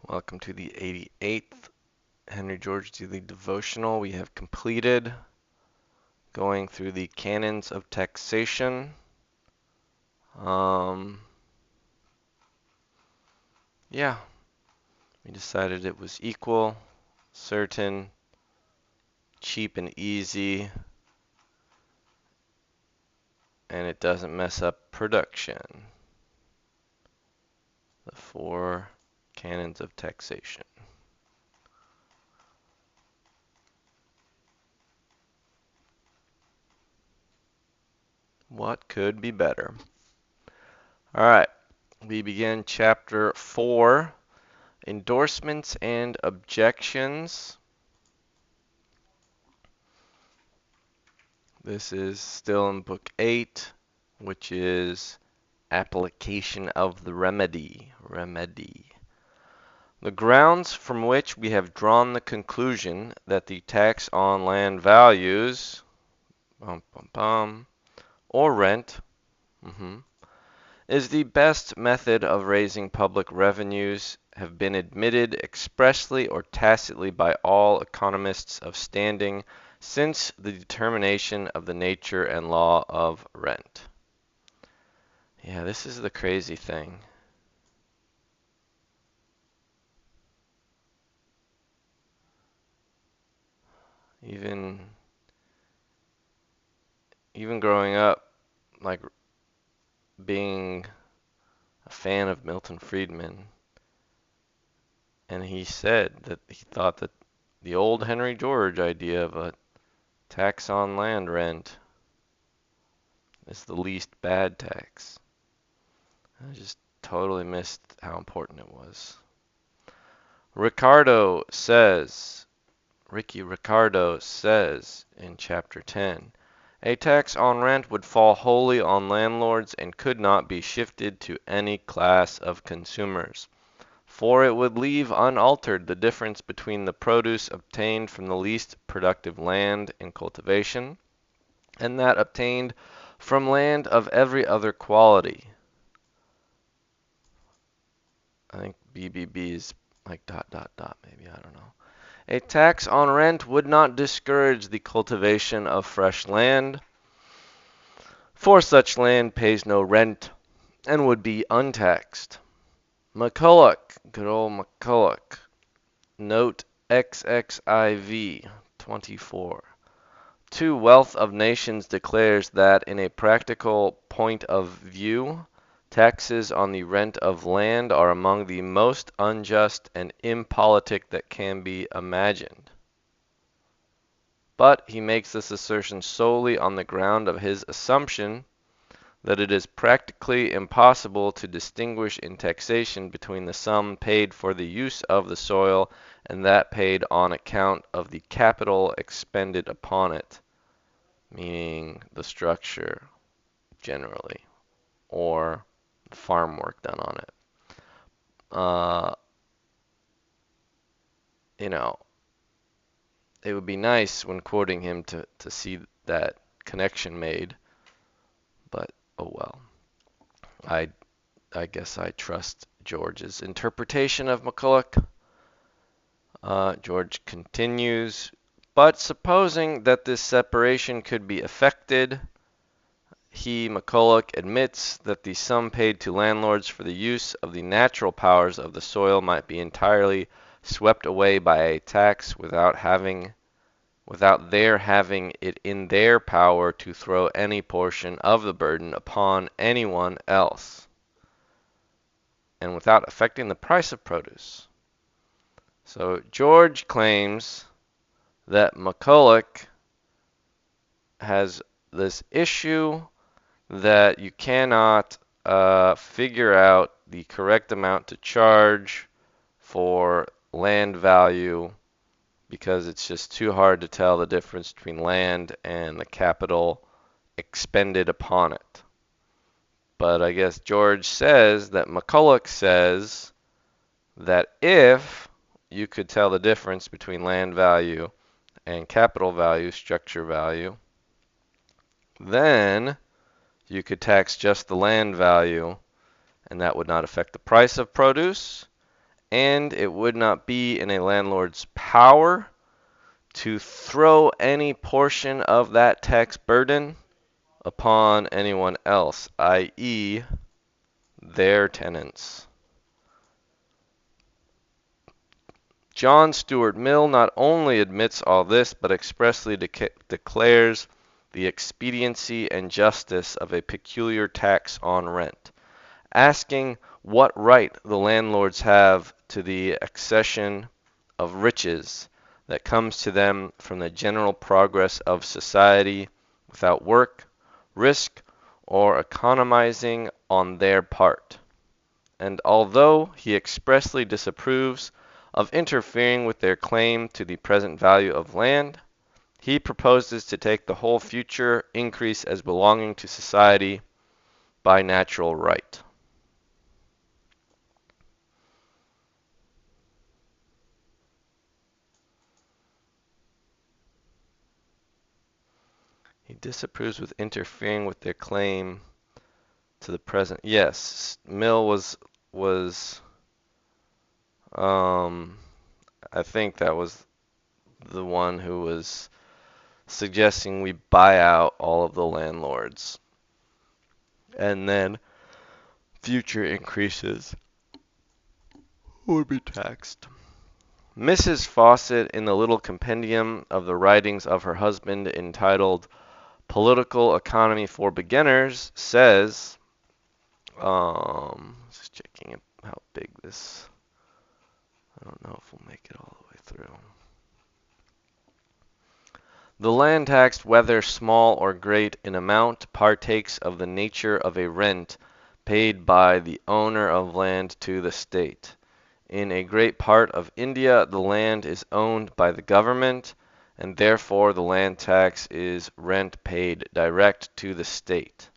Welcome to the 88th Henry George Daily Devotional. We have completed going through the canons of taxation. Yeah, we decided it was equal, certain, cheap and easy, and it doesn't mess up production. The 4 canons of taxation. What could be better? All right, we begin chapter 4, Endorsements and Objections. This is still in Book 8, which is Application of the Remedy. The grounds from which we have drawn the conclusion that the tax on land values or rent is the best method of raising public revenues have been admitted expressly or tacitly by all economists of standing since the determination of the nature and law of rent. Yeah, this is the crazy thing. Even growing up, like being a fan of Milton Friedman, and he said that he thought that the old Henry George idea of a tax on land rent is the least bad tax. I just totally missed how important it was. Ricky Ricardo says in chapter 10, a tax on rent would fall wholly on landlords and could not be shifted to any class of consumers, for it would leave unaltered the difference between the produce obtained from the least productive land in cultivation and that obtained from land of every other quality. I think BBB is like ... maybe, I don't know. A tax on rent would not discourage the cultivation of fresh land, for such land pays no rent and would be untaxed. McCulloch, good old McCulloch, note XXIV 24. To Wealth of Nations declares that in a practical point of view, taxes on the rent of land are among the most unjust and impolitic that can be imagined. But he makes this assertion solely on the ground of his assumption that it is practically impossible to distinguish in taxation between the sum paid for the use of the soil and that paid on account of the capital expended upon it, meaning the structure generally, or the farm work done on it. It would be nice when quoting him to see that connection made, but oh well. I guess I trust George's interpretation of McCulloch. George continues, but supposing that this separation could be effected, McCulloch, admits that the sum paid to landlords for the use of the natural powers of the soil might be entirely swept away by a tax without their having it in their power to throw any portion of the burden upon anyone else, and without affecting the price of produce. So George claims that McCulloch has this issue that you cannot figure out the correct amount to charge for land value because it's just too hard to tell the difference between land and the capital expended upon it. But I guess George says that McCulloch says that if you could tell the difference between land value and capital value, structure value, then you could tax just the land value, and that would not affect the price of produce, and it would not be in a landlord's power to throw any portion of that tax burden upon anyone else, i.e., their tenants. John Stuart Mill not only admits all this, but expressly declares the expediency and justice of a peculiar tax on rent, asking what right the landlords have to the accession of riches that comes to them from the general progress of society without work, risk, or economizing on their part. And although he expressly disapproves of interfering with their claim to the present value of land, he proposes to take the whole future increase as belonging to society by natural right. He disapproves with interfering with their claim to the present. Yes, Mill was I think that was the one who was suggesting we buy out all of the landlords and then future increases would be taxed. Mrs. Fawcett, in the little compendium of the writings of her husband entitled Political Economy for Beginners, says, just checking how big this, I don't know if we'll make it all the way through. The land tax, whether small or great in amount, partakes of the nature of a rent paid by the owner of land to the state. In a great part of India, the land is owned by the government, and therefore the land tax is rent paid direct to the state.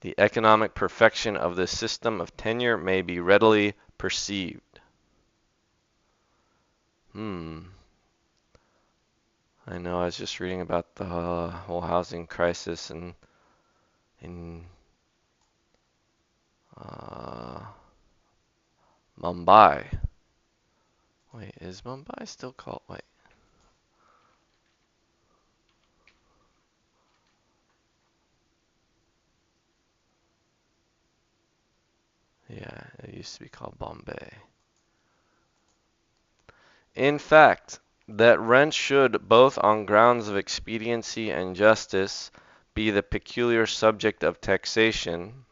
The economic perfection of this system of tenure may be readily perceived. I know I was just reading about the whole housing crisis in Mumbai. Wait, is Mumbai still called? Wait. Yeah, it used to be called Bombay. In fact, that rent should, both on grounds of expediency and justice, be the peculiar subject of taxation,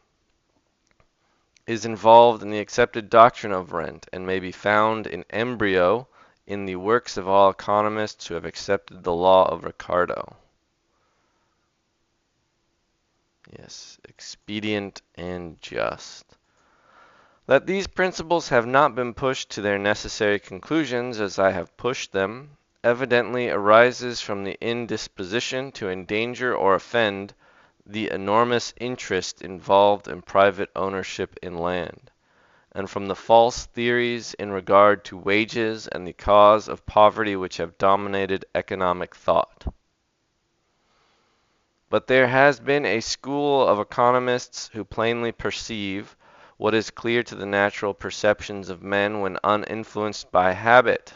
is involved in the accepted doctrine of rent, and may be found in embryo in the works of all economists who have accepted the law of Ricardo. Yes, expedient and just. That these principles have not been pushed to their necessary conclusions as I have pushed them, evidently arises from the indisposition to endanger or offend the enormous interest involved in private ownership in land, and from the false theories in regard to wages and the cause of poverty which have dominated economic thought. But there has been a school of economists who plainly perceive what is clear to the natural perceptions of men when uninfluenced by habit.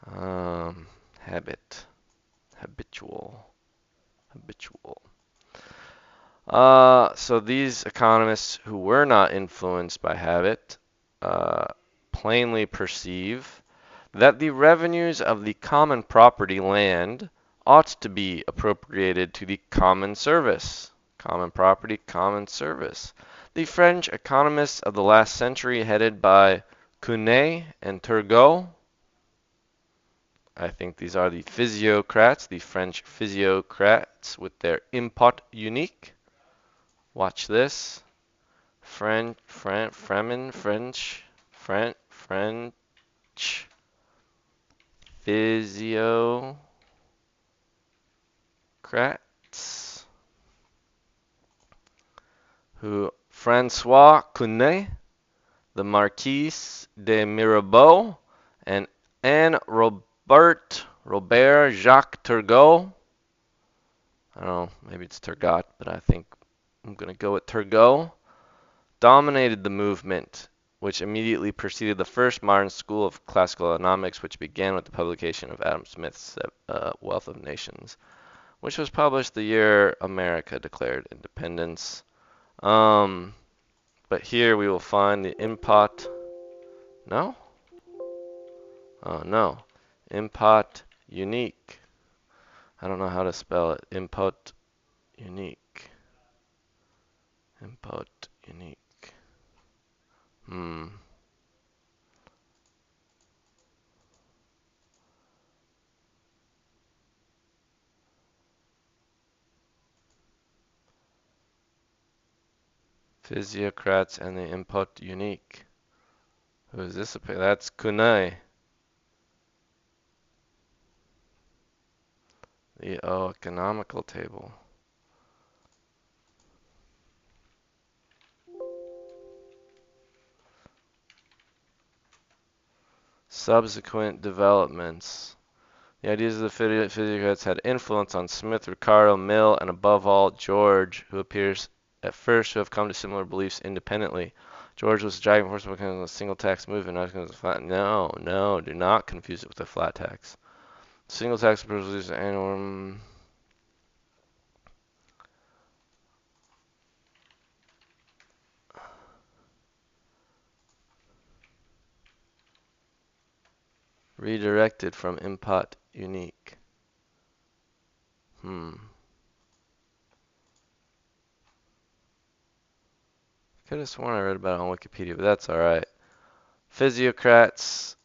Habit. Habitual. So these economists who were not influenced by habit plainly perceive that the revenues of the common property land ought to be appropriated to the common service. Common property, common service. The French economists of the last century, headed by Cunet and Turgot, I think these are the physiocrats, the French physiocrats with their impot unique. Watch this. French physiocrats who François Cunet, the Marquis de Mirabeau, and Anne Robert Jacques Turgot. I don't know, maybe it's Turgot, but I think I'm going to go with Turgot. Dominated the movement which immediately preceded the first modern school of classical economics, which began with the publication of Adam Smith's Wealth of Nations, which was published the year America declared independence. But here we will find the impot. No? Oh, no. Impot unique. I don't know how to spell it. Impot unique. Impot unique. Physiocrats and the impot unique. Who is this? That's Kunai. The economical table. Subsequent developments. The ideas of the physiocrats had influence on Smith, Ricardo, Mill, and above all, George, who appears at first to have come to similar beliefs independently. George was the driving force of a single tax movement, not because of flat. No, do not confuse it with a flat tax. Single tax produces annual. Redirected from impot unique. Could have sworn I read about it on Wikipedia, but that's alright. Physiocrats,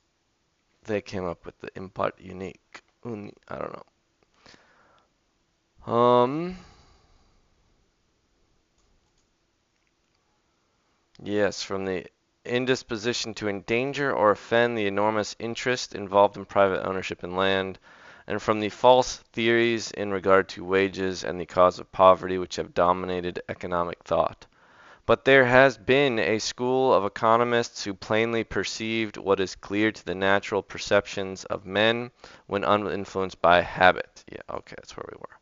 they came up with the impot unique. I don't know. Yes, from the indisposition to endanger or offend the enormous interest involved in private ownership in land, and from the false theories in regard to wages and the cause of poverty which have dominated economic thought. But there has been a school of economists who plainly perceived what is clear to the natural perceptions of men when uninfluenced by habit. Yeah, okay, that's where we were.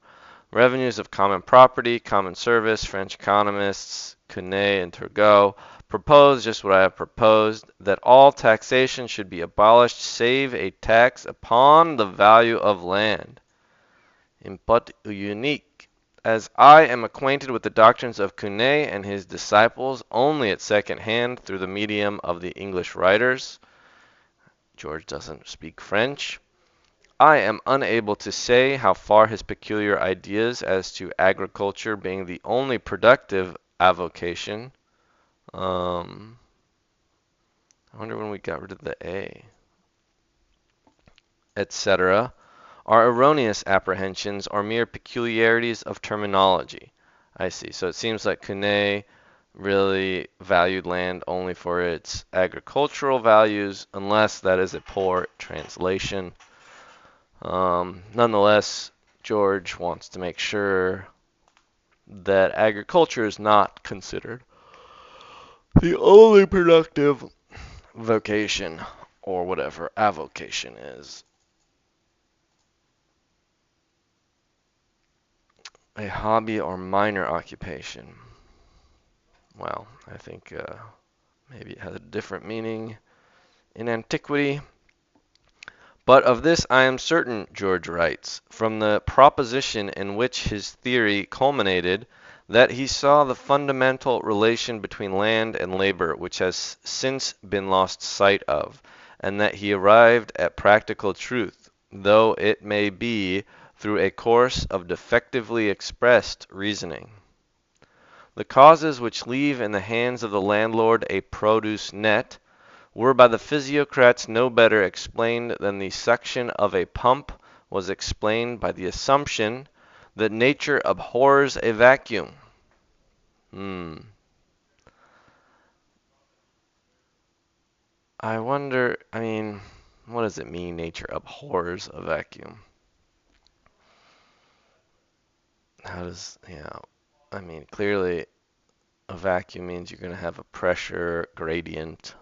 Revenues of common property, common service. French economists Cunet and Turgot propose just what I have proposed, that all taxation should be abolished save a tax upon the value of land. Impot unique. As I am acquainted with the doctrines of Cunet and his disciples only at second hand through the medium of the English writers, George doesn't speak French, I am unable to say how far his peculiar ideas as to agriculture being the only productive avocation. I wonder when we got rid of the A, etc., are erroneous apprehensions or mere peculiarities of terminology. I see. So it seems like Cunet really valued land only for its agricultural values, unless that is a poor translation. Nonetheless, George wants to make sure that agriculture is not considered the only productive vocation, or whatever avocation is. A hobby or minor occupation. Well, I think maybe it has a different meaning in antiquity. But of this I am certain, George writes, from the proposition in which his theory culminated, that he saw the fundamental relation between land and labor which has since been lost sight of, and that he arrived at practical truth, though it may be through a course of defectively expressed reasoning. The causes which leave in the hands of the landlord a produce net were by the physiocrats no better explained than the suction of a pump was explained by the assumption that nature abhors a vacuum. I wonder, what does it mean, nature abhors a vacuum? Clearly a vacuum means you're going to have a pressure gradient.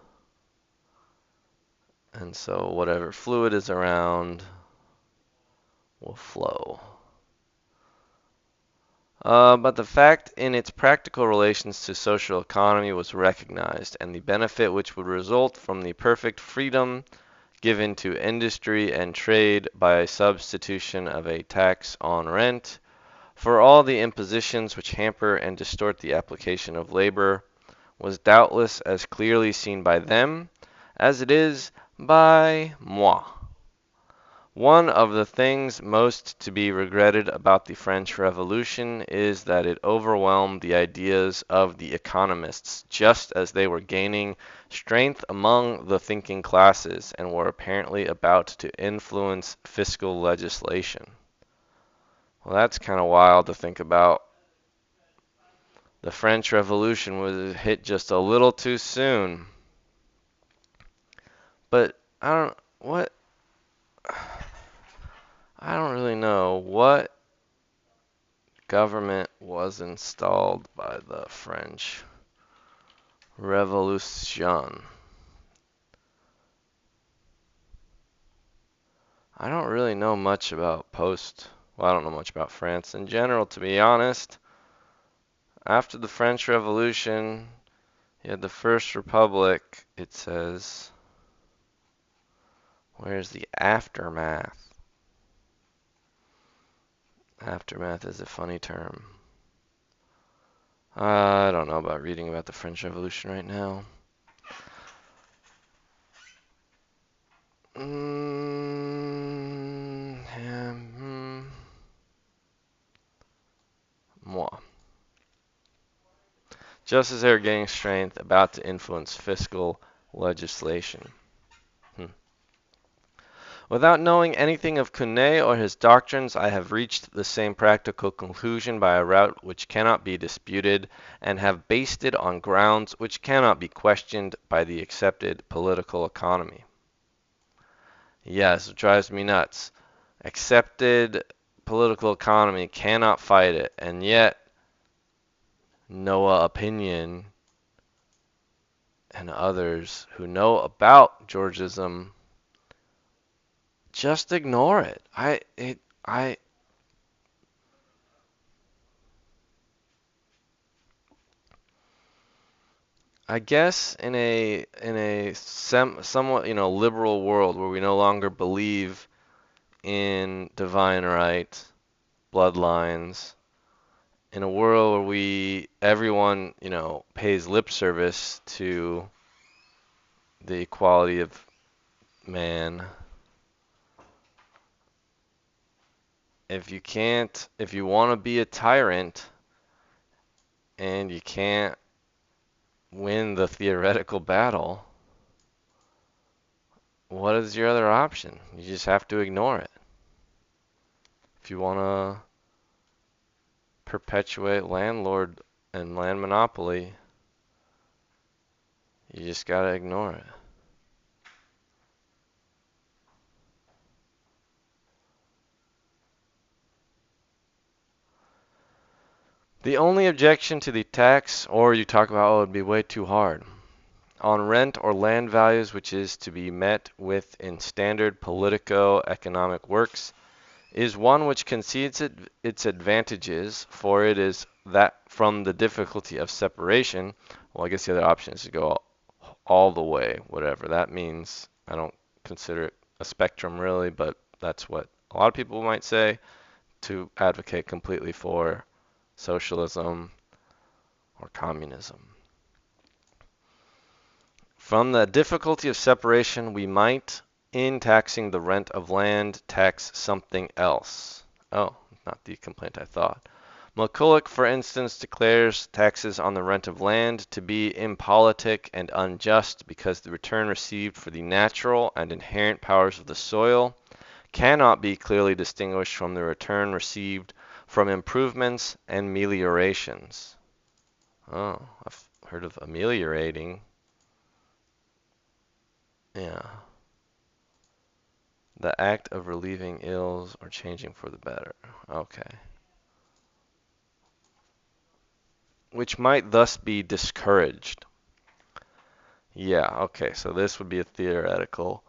And so whatever fluid is around will flow. But the fact in its practical relations to social economy was recognized, and the benefit which would result from the perfect freedom given to industry and trade by a substitution of a tax on rent for all the impositions which hamper and distort the application of labor was doubtless as clearly seen by them as it is by moi. One of the things most to be regretted about the French Revolution is that it overwhelmed the ideas of the economists just as they were gaining strength among the thinking classes and were apparently about to influence fiscal legislation. Well, that's kind of wild to think about. The French Revolution was hit just a little too soon. But I don't really know what government was installed by the French Revolution. I don't really know much about I don't know much about France in general, to be honest. After the French Revolution, you had the First Republic, it says. Where's the aftermath? Aftermath is a funny term. I don't know about reading about the French Revolution right now. Moi. Just as they were gaining strength, about to influence fiscal legislation. Without knowing anything of Cunet or his doctrines, I have reached the same practical conclusion by a route which cannot be disputed, and have based it on grounds which cannot be questioned by the accepted political economy. Yes, it drives me nuts. Accepted political economy cannot fight it, and yet Noah Opinion and others who know about Georgism just ignore it. I guess in a somewhat liberal world where we no longer believe in divine right, bloodlines, in a world where everyone pays lip service to the equality of man. If you want to be a tyrant and you can't win the theoretical battle, what is your other option? You just have to ignore it. If you want to perpetuate landlord and land monopoly, you just got to ignore it. The only objection to the tax, or you talk about, it'd be way too hard, on rent or land values, which is to be met with in standard politico-economic works, is one which concedes its advantages, for it is that from the difficulty of separation. Well, I guess the other option is to go all the way, whatever that means. I don't consider it a spectrum really, but that's what a lot of people might say, to advocate completely for socialism or communism. From the difficulty of separation, we might, in taxing the rent of land, tax something else. Oh, not the complaint I thought. McCulloch, for instance, declares taxes on the rent of land to be impolitic and unjust because the return received for the natural and inherent powers of the soil cannot be clearly distinguished from the return received from improvements and meliorations. Oh, I've heard of ameliorating. Yeah. The act of relieving ills or changing for the better. Okay. Which might thus be discouraged. Yeah, okay, so this would be a theoretical,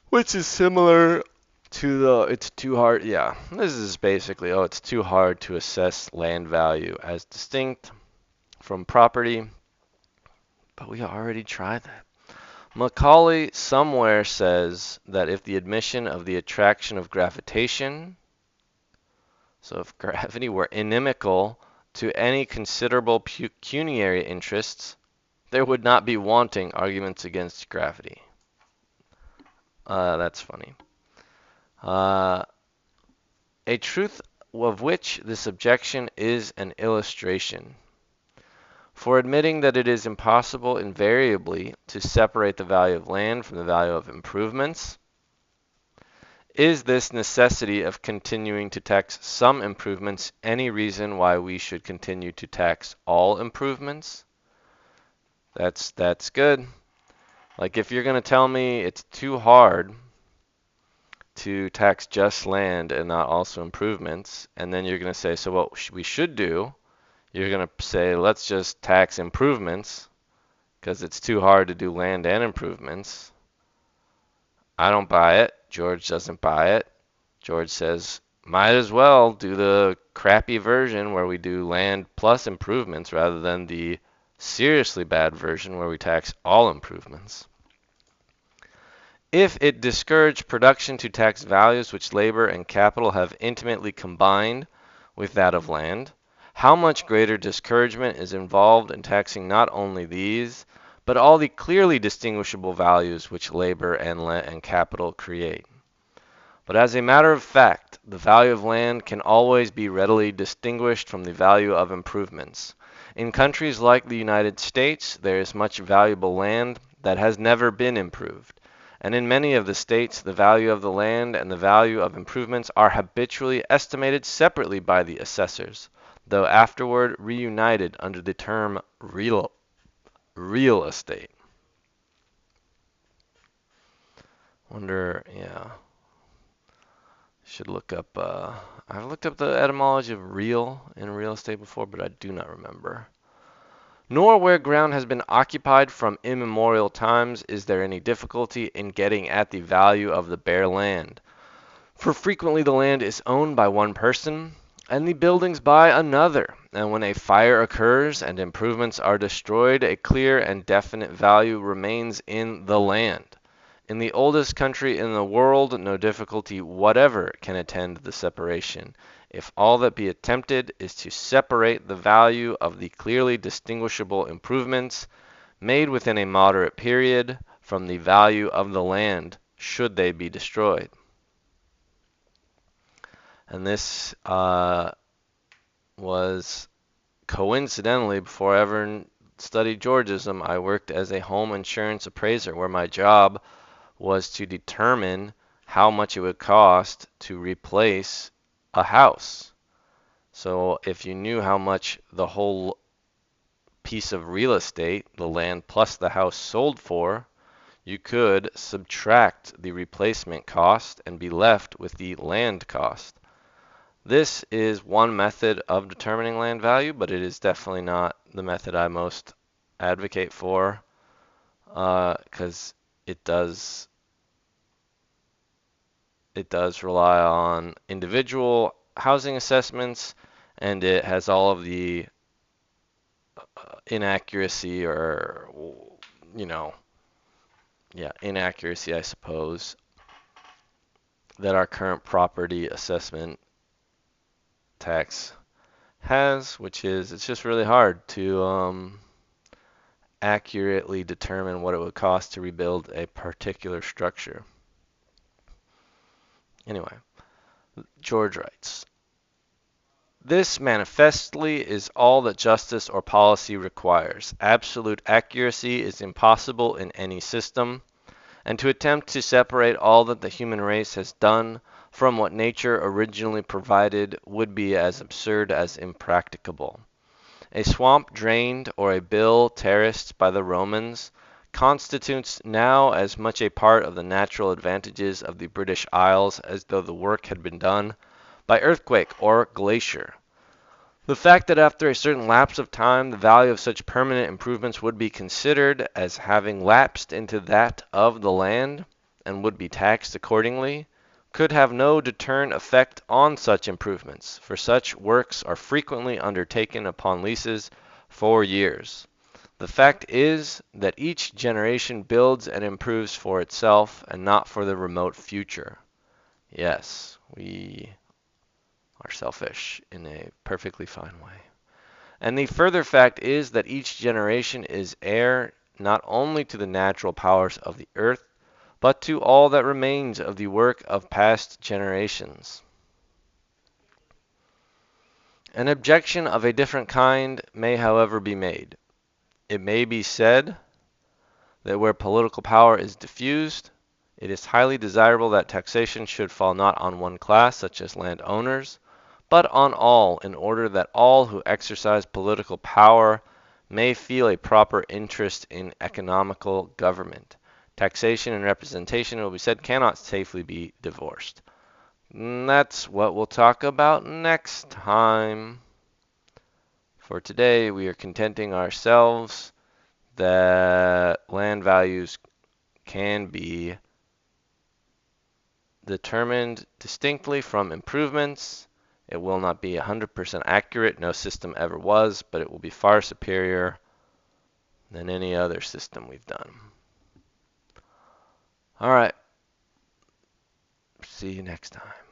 which is similar It's too hard. Yeah, this is basically, it's too hard to assess land value as distinct from property, but we already tried that. Macaulay somewhere says that if the admission of the attraction of gravitation, so if gravity were inimical to any considerable pecuniary interests, there would not be wanting arguments against gravity. That's funny. A truth of which this objection is an illustration. For admitting that it is impossible invariably to separate the value of land from the value of improvements, is this necessity of continuing to tax some improvements any reason why we should continue to tax all improvements? That's good. Like if you're going to tell me it's too hard to tax just land and not also improvements, and then you're going to say, so what we should do, you're going to say, let's just tax improvements because it's too hard to do land and improvements. I don't buy it. George doesn't buy it. George says, might as well do the crappy version where we do land plus improvements rather than the seriously bad version where we tax all improvements. If it discouraged production to tax values which labor and capital have intimately combined with that of land, how much greater discouragement is involved in taxing not only these, but all the clearly distinguishable values which labor and capital create. But as a matter of fact, the value of land can always be readily distinguished from the value of improvements. In countries like the United States, there is much valuable land that has never been improved. And in many of the states, the value of the land and the value of improvements are habitually estimated separately by the assessors, though afterward reunited under the term real estate. Should look up, I've looked up the etymology of real in real estate before, but I do not remember. Nor where ground has been occupied from immemorial times is there any difficulty in getting at the value of the bare land. For frequently the land is owned by one person, and the buildings by another, and when a fire occurs and improvements are destroyed, a clear and definite value remains in the land. In the oldest country in the world, no difficulty whatever can attend the separation, if all that be attempted is to separate the value of the clearly distinguishable improvements made within a moderate period from the value of the land, should they be destroyed. And this was coincidentally, before I ever studied Georgism, I worked as a home insurance appraiser where my job was to determine how much it would cost to replace a house. So if you knew how much the whole piece of real estate, the land plus the house, sold for, you could subtract the replacement cost and be left with the land cost. This is one method of determining land value, but it is definitely not the method I most advocate for, because it does rely on individual housing assessments, and it has all of the inaccuracy inaccuracy, I suppose, that our current property assessment tax has, which is it's just really hard to accurately determine what it would cost to rebuild a particular structure. Anyway, George writes, this manifestly is all that justice or policy requires. Absolute accuracy is impossible in any system, and to attempt to separate all that the human race has done from what nature originally provided would be as absurd as impracticable. A swamp drained or a bill terraced by the Romans constitutes now as much a part of the natural advantages of the British Isles as though the work had been done by earthquake or glacier. The fact that after a certain lapse of time the value of such permanent improvements would be considered as having lapsed into that of the land and would be taxed accordingly could have no deterrent effect on such improvements, for such works are frequently undertaken upon leases for years. The fact is that each generation builds and improves for itself and not for the remote future. Yes, we are selfish in a perfectly fine way. And the further fact is that each generation is heir not only to the natural powers of the earth, but to all that remains of the work of past generations. An objection of a different kind may, however, be made. It may be said that where political power is diffused, it is highly desirable that taxation should fall not on one class, such as landowners, but on all, in order that all who exercise political power may feel a proper interest in economical government. Taxation and representation, it will be said, cannot safely be divorced. And that's what we'll talk about next time. For today, we are contenting ourselves that land values can be determined distinctly from improvements. It will not be 100% accurate. No system ever was, but it will be far superior than any other system we've done. All right. See you next time.